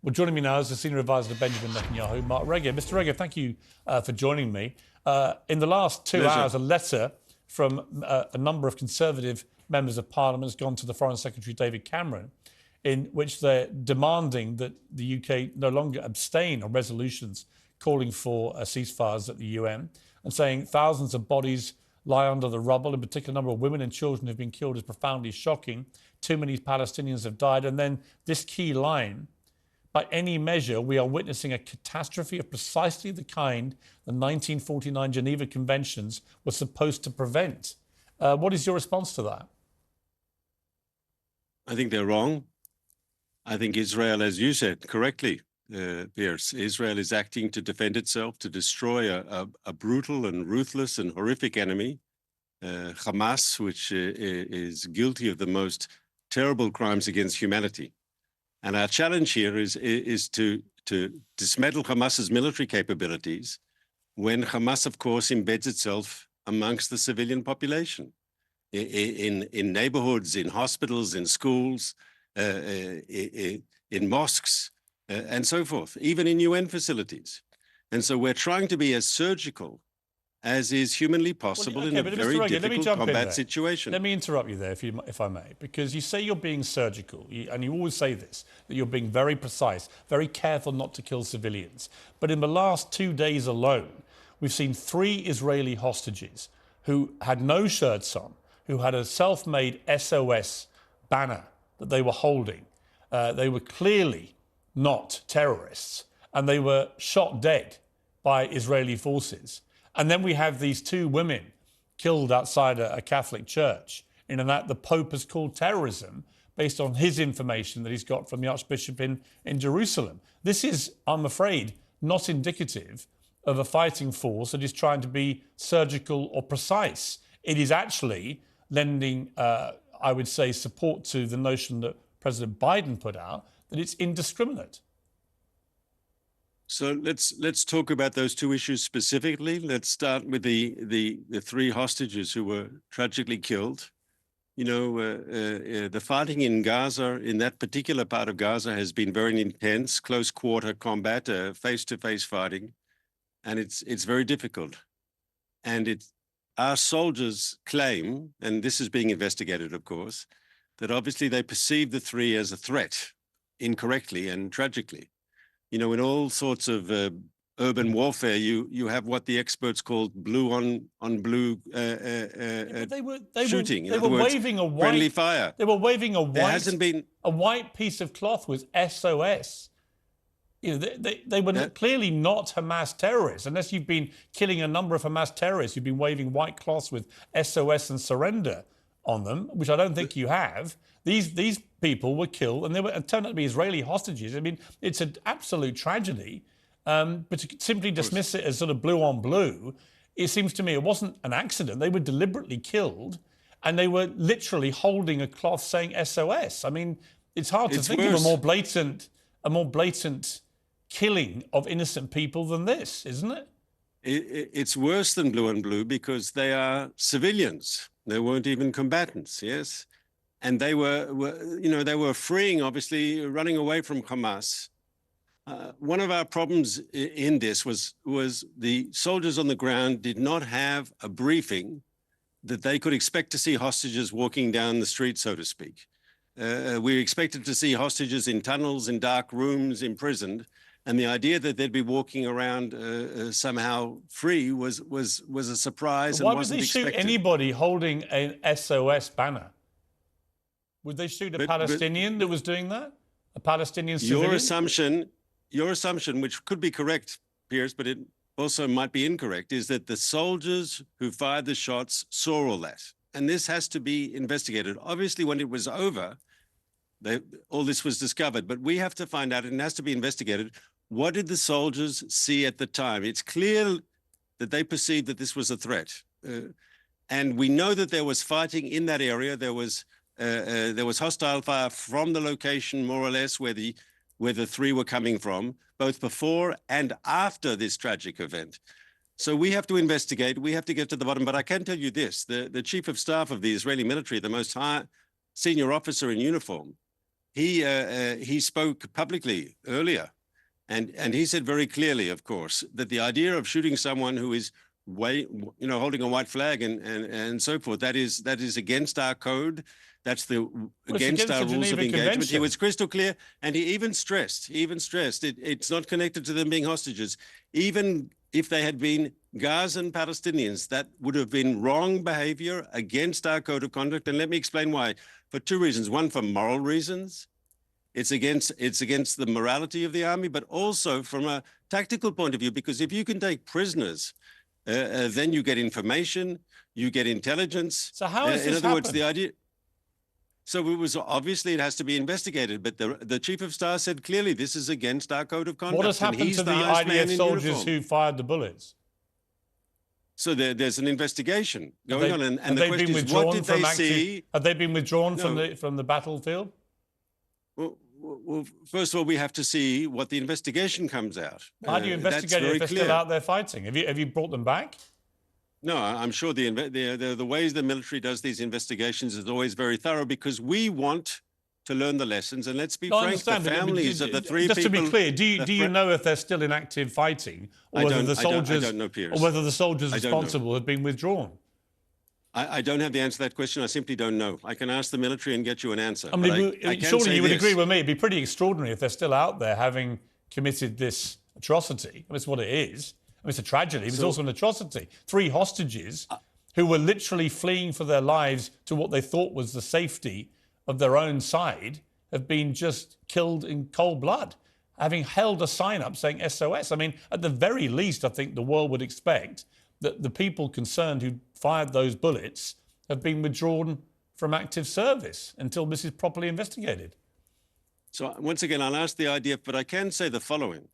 Well, joining me now is the Senior Advisor to Benjamin Netanyahu, Mark Regev. Mr. Regev, thank you for joining me. In the last 2 hours, a letter from a number of Conservative members of Parliament has gone to the Foreign Secretary David Cameron, in which they're demanding that the UK no longer abstain on resolutions calling for ceasefires at the UN, and saying thousands of bodies lie under the rubble. In particular, a number of women and children have been killed is profoundly shocking. Too many Palestinians have died. And then this key line: by any measure, we are witnessing a catastrophe of precisely the kind the 1949 Geneva Conventions were supposed to prevent. What is your response to that? I think they're wrong. I think Israel, as you said correctly, Piers, Israel is acting to defend itself, to destroy a brutal and ruthless and horrific enemy, Hamas, which is guilty of the most terrible crimes against humanity. And our challenge here is to dismantle Hamas's military capabilities when Hamas, of course, embeds itself amongst the civilian population, in neighborhoods, in hospitals, in schools, in mosques, and so forth, even in UN facilities. And so we're trying to be as surgical as is humanly possible in a very difficult combat situation. Let me interrupt you there, if I may, because you say you're being surgical, and you always say this, that you're being very precise, very careful not to kill civilians. But in the last 2 days alone, we've seen 3 Israeli hostages who had no shirts on, who had a self-made SOS banner that they were holding. They were clearly not terrorists, and they were shot dead by Israeli forces. And then we have these 2 women killed outside a Catholic church in an act the Pope has called terrorism, based on his information that he's got from the Archbishop in Jerusalem. This is, I'm afraid, not indicative of a fighting force that is trying to be surgical or precise. It is actually lending, I would say, support to the notion that President Biden put out, that it's indiscriminate. So let's talk about those 2 issues specifically. Let's start with the 3 hostages who were tragically killed. You know, the fighting in Gaza, in that particular part of Gaza, has been very intense, close quarter combat, face-to-face fighting, and it's very difficult. And our soldiers claim, and this is being investigated, of course, that obviously they perceive the 3 as a threat, incorrectly and tragically. You know, in all sorts of urban warfare, you have what the experts call blue on blue shooting. They were waving a white friendly fire. They were waving a white. There hasn't been a white piece of cloth with SOS. You know, they were clearly not Hamas terrorists, unless you've been killing a number of Hamas terrorists. You've been waving white cloths with SOS and surrender on them, which I don't think you have. These people were killed, and they turned out to be Israeli hostages. I mean, it's an absolute tragedy. But to simply dismiss it as sort of blue on blue, it seems to me it wasn't an accident. They were deliberately killed, and they were literally holding a cloth saying SOS. I mean, it's hard to think of a more blatant killing of innocent people than this, isn't it? It's worse than blue on blue because they are civilians. They weren't even combatants, yes? And they were freeing, obviously, running away from Hamas. One of our problems in this was the soldiers on the ground did not have a briefing that they could expect to see hostages walking down the street, so to speak. We expected to see hostages in tunnels, in dark rooms, imprisoned. And the idea that they'd be walking around somehow free was a surprise. Why would they shoot anybody holding an SOS banner? Would they shoot a Palestinian that was doing that? A Palestinian civilian? Your assumption, which could be correct, Piers, but it also might be incorrect, is that the soldiers who fired the shots saw all that. And this has to be investigated. Obviously, when it was over, all this was discovered. But we have to find out, and it has to be investigated, what did the soldiers see at the time? It's clear that they perceived that this was a threat. And we know that there was fighting in that area. There was hostile fire from the location, more or less, where the 3 were coming from, both before and after this tragic event. So we have to investigate. We have to get to the bottom. But I can tell you this: the chief of staff of the Israeli military, the most high senior officer in uniform, he spoke publicly earlier, and he said very clearly, of course, that the idea of shooting someone who is holding a white flag and so forth, that is against our code. That's against our rules of engagement. He was crystal clear, and he even stressed it's not connected to them being hostages. Even if they had been Gazan Palestinians, that would have been wrong behavior against our code of conduct. And let me explain why. For two reasons. One, for moral reasons. It's against the morality of the army, but also from a tactical point of view, because if you can take prisoners, then you get information, you get intelligence. So how is this in other happen? words, the idea. So it was obviously it has to be investigated, but the chief of staff said clearly this is against our code of conduct. What has happened to the IDF soldiers who fired the bullets? So there's an investigation going on, and the question is, what did they see? Have they been withdrawn from the battlefield? Well, first of all, we have to see what the investigation comes out. How do you investigate if they're still out there fighting? Have you brought them back? No, I'm sure the ways the military does these investigations is always very thorough, because we want to learn the lessons. And let's be frank, the families of the three people... Just to be clear, do you know if they're still in active fighting, or whether the soldiers, I don't know, Piers. or whether the soldiers responsible have been withdrawn? I don't have the answer to that question. I simply don't know. I can ask the military and get you an answer. I mean, surely you would agree with me. It'd be pretty extraordinary if they're still out there having committed this atrocity. I mean, it's what it is. I mean, it's a tragedy, but it's also an atrocity. 3 hostages who were literally fleeing for their lives to what they thought was the safety of their own side have been just killed in cold blood, having held a sign up saying SOS. I mean, at the very least, I think the world would expect that the people concerned who fired those bullets have been withdrawn from active service until this is properly investigated. So once again, I'll ask the IDF, but I can say the following,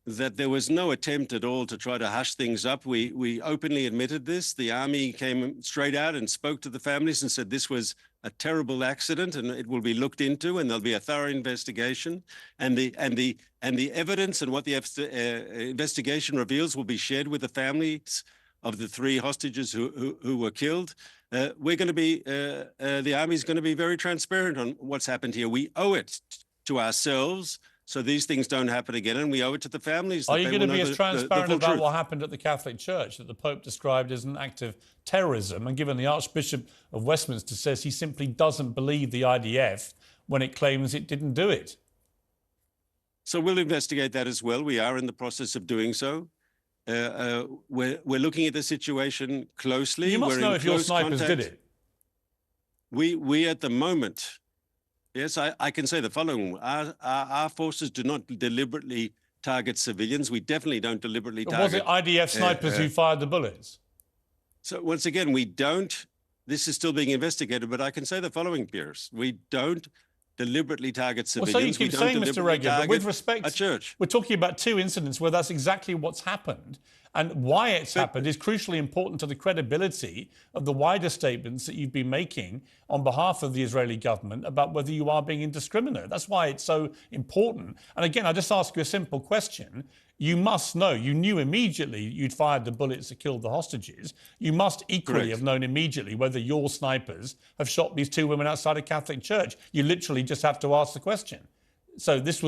that there was no attempt at all to try to hush things up. We openly admitted this. The army came straight out and spoke to the families and said this was a terrible accident and it will be looked into and there'll be a thorough investigation. And the evidence and what the investigation reveals will be shared with the families of the 3 hostages who were killed. We're going to be, the army's going to be very transparent on what's happened here. We owe it to ourselves so these things don't happen again, and we owe it to the families. Are you going to be as transparent about what happened at the Catholic Church that the Pope described as an act of terrorism, and given the Archbishop of Westminster says he simply doesn't believe the IDF when it claims it didn't do it? So we'll investigate that as well. We are in the process of doing so. We're looking at the situation closely. You must know if your snipers did it. We at the moment... Yes, I can say the following. Our forces do not deliberately target civilians. We definitely don't deliberately target... Was it IDF snipers who fired the bullets? So once again, we don't... This is still being investigated, but I can say the following, Piers. We don't deliberately target civilians. Well, so you keep saying, Mr. Reagan, but with respect, a church. We're talking about 2 incidents where that's exactly what's happened. And why it's happened is crucially important to the credibility of the wider statements that you've been making on behalf of the Israeli government about whether you are being indiscriminate. That's why it's so important. And again, I just ask you a simple question. You must know, you knew immediately you'd fired the bullets that killed the hostages. You must equally have known immediately whether your snipers have shot these 2 women outside a Catholic church. You literally just have to ask the question. So this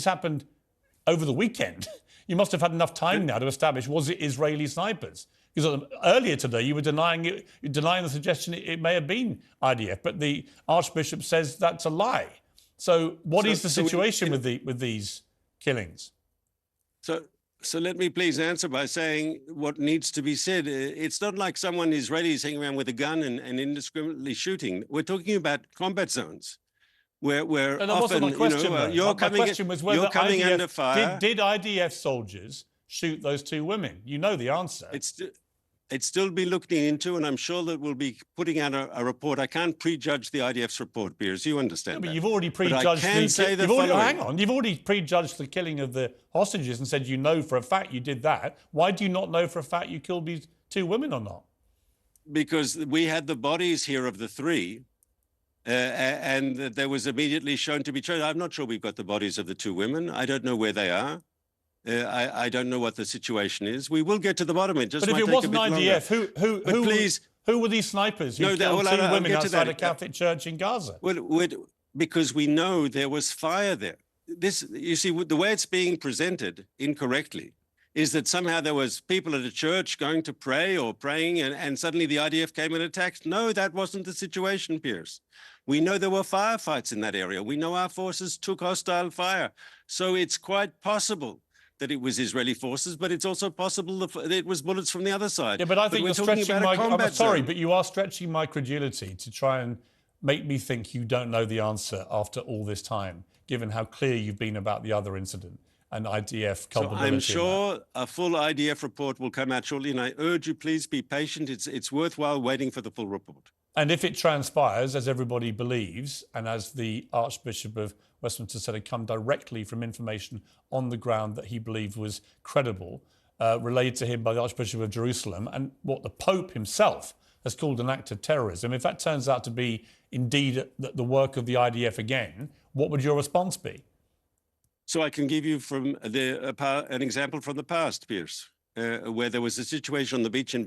happened over the weekend. You must have had enough time now to establish, was it Israeli snipers? Because earlier today you were denying the suggestion it may have been IDF, but the Archbishop says that's a lie. So what is the situation with these killings? So let me please answer by saying what needs to be said. It's not like someone Israeli is hanging around with a gun and indiscriminately shooting. We're talking about combat zones. Where that wasn't my question, you're my question was whether coming under fire. Did IDF soldiers shoot those 2 women? You know the answer. It's still be looking into, and I'm sure that we'll be putting out a report. I can't prejudge the IDF's report, Piers. You understand that. But you've already prejudged you've already prejudged the killing of the hostages and said you know for a fact you did that. Why do you not know for a fact you killed these 2 women or not? Because we had the bodies here of the 3. And there was immediately shown to be true. I'm not sure we've got the bodies of the 2 women. I don't know where they are. I don't know what the situation is. We will get to the bottom of it. Just but if it wasn't IDF, who were these snipers who killed 2 women outside a Catholic church in Gaza? Well, because we know there was fire there. This, you see, the way it's being presented incorrectly is that somehow there was people at a church going to pray or praying and suddenly the IDF came and attacked. No, that wasn't the situation, Piers. We know there were firefights in that area. We know our forces took hostile fire. So it's quite possible that it was Israeli forces, but it's also possible that it was bullets from the other side. Yeah, but I think we're you're talking stretching about a my... I'm combat sorry, zone. but you are stretching my credulity to try and make me think you don't know the answer after all this time, given how clear you've been about the other incident and IDF culpability. So I'm sure a full IDF report will come out shortly, and I urge you, please be patient. It's worthwhile waiting for the full report. And if it transpires, as everybody believes, and as the Archbishop of Westminster said, had come directly from information on the ground that he believed was credible, relayed to him by the Archbishop of Jerusalem, and what the Pope himself has called an act of terrorism, if that turns out to be indeed the work of the IDF again, what would your response be? So I can give you from an example from the past, Piers, where there was a situation on the beach in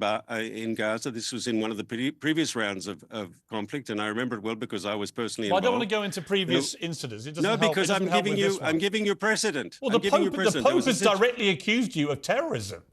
Gaza. This was in one of the previous rounds of conflict, and I remember it well because I was personally involved. I don't want to go into previous incidents. It doesn't no, because help. I'm giving you precedent. Well, the Pope has directly accused you of terrorism.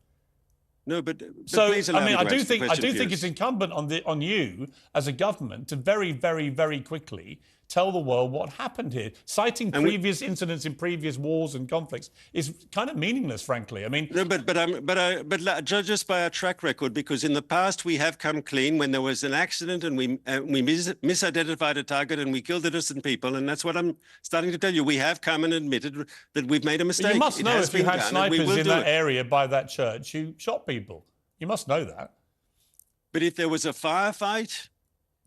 No, but so please allow me to I do ask the think question, it's incumbent on you as a government to very, very, very quickly tell the world what happened here. Citing previous incidents in previous wars and conflicts is kind of meaningless, frankly. I mean, no, but judge us by our track record, because in the past we have come clean when there was an accident and we misidentified a target and we killed innocent people, and that's what I'm starting to tell you. We have come and admitted that we've made a mistake. But you must know if you had snipers in that area by that church who shot people. You must know that. But if there was a firefight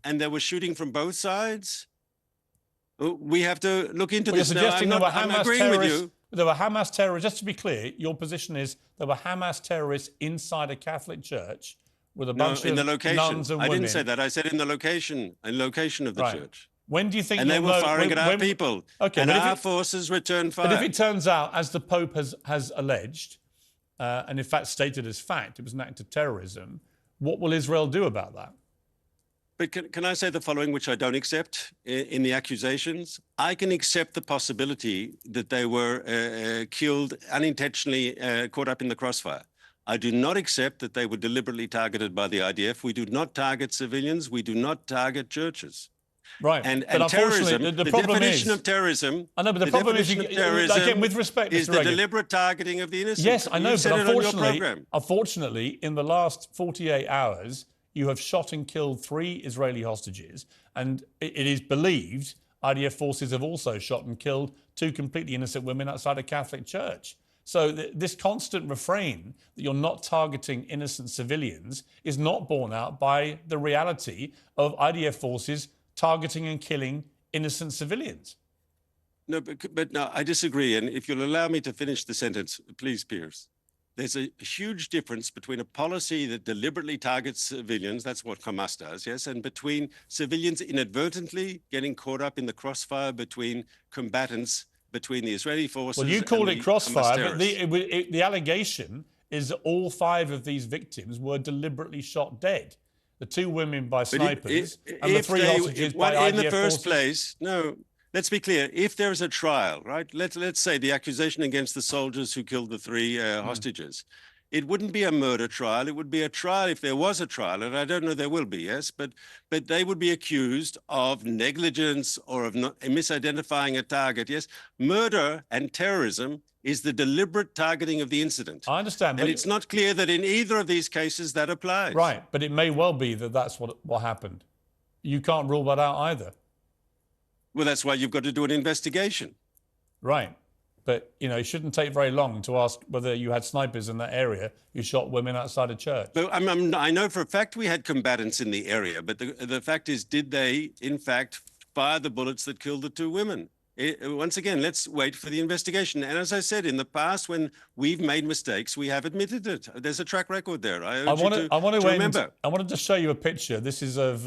and there was shooting from both sides, we have to look into this. You're suggesting I'm agreeing with you. There were Hamas terrorists. Just to be clear, your position is there were Hamas terrorists inside a Catholic church with a bunch of nuns and women. I didn't say that. I said in the location of the church. When do you think? And they were firing at our people. Okay, and our forces returned fire. But if it turns out, as the Pope has alleged, and in fact stated as fact, it was an act of terrorism, what will Israel do about that? But can I say the following, which I don't accept in the accusations? I can accept the possibility that they were killed unintentionally, caught up in the crossfire. I do not accept that they were deliberately targeted by the IDF. We do not target civilians. We do not target churches. Right. And terrorism, the definition of terrorism, I know, but the problem is, again, with respect, is the deliberate targeting of the innocent. Yes, I know, but unfortunately, in the last 48 hours, you have shot and killed 3 Israeli hostages, and it is believed IDF forces have also shot and killed 2 completely innocent women outside a Catholic church. So this constant refrain that you're not targeting innocent civilians is not borne out by the reality of IDF forces targeting and killing innocent civilians. No, but no, I disagree. And if you'll allow me to finish the sentence, please, Piers. There's a huge difference between a policy that deliberately targets civilians, that's what Hamas does, yes, and between civilians inadvertently getting caught up in the crossfire between combatants, between the Israeli forces. Well, you called it crossfire, but the allegation is that all 5 of these victims were deliberately shot dead. The 2 women by snipers and the 3 hostages by IDF in the first forces. place, no. Let's be clear. If there is a trial, right? Let's say the accusation against the soldiers who killed the 3 hostages, it wouldn't be a murder trial. It would be a trial if there was a trial, and I don't know there will be, yes, but they would be accused of negligence or of misidentifying a target, yes. Murder and terrorism is the deliberate targeting of the incident. I understand. And it's not clear that in either of these cases that applies. Right, but it may well be that that's what happened. You can't rule that out either. Well, that's why you've got to do an investigation. Right. But, you know, it shouldn't take very long to ask whether you had snipers in that area who shot women outside a church. But I know for a fact we had combatants in the area, but the fact is, did they, in fact, fire the bullets that killed the 2 women? Once again, let's wait for the investigation. And as I said, in the past, when we've made mistakes, we have admitted it. There's a track record there. I want to remember. I wanted to show you a picture. This is of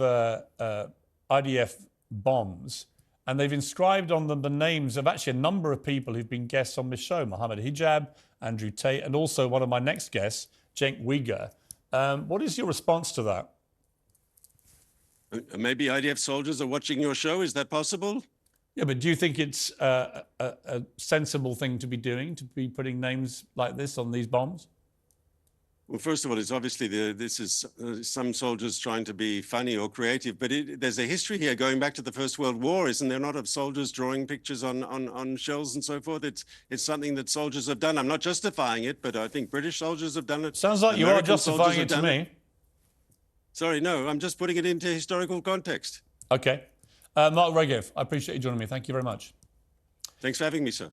IDF bombs. And they've inscribed on them the names of actually a number of people who've been guests on this show. Mohammed Hijab, Andrew Tate, and also one of my next guests, Cenk Uygur. What is your response to that? Maybe IDF soldiers are watching your show. Is that possible? Yeah, but do you think it's a sensible thing to be doing, to be putting names like this on these bombs? Well, first of all, it's obviously this is some soldiers trying to be funny or creative, but there's a history here going back to the First World War, isn't there not, of soldiers drawing pictures on shells and so forth? It's something that soldiers have done. I'm not justifying it, but I think British soldiers have done it. Sounds like you are justifying it to me. Sorry, no, I'm just putting it into historical context. Okay. Mark Regev, I appreciate you joining me. Thank you very much. Thanks for having me, sir.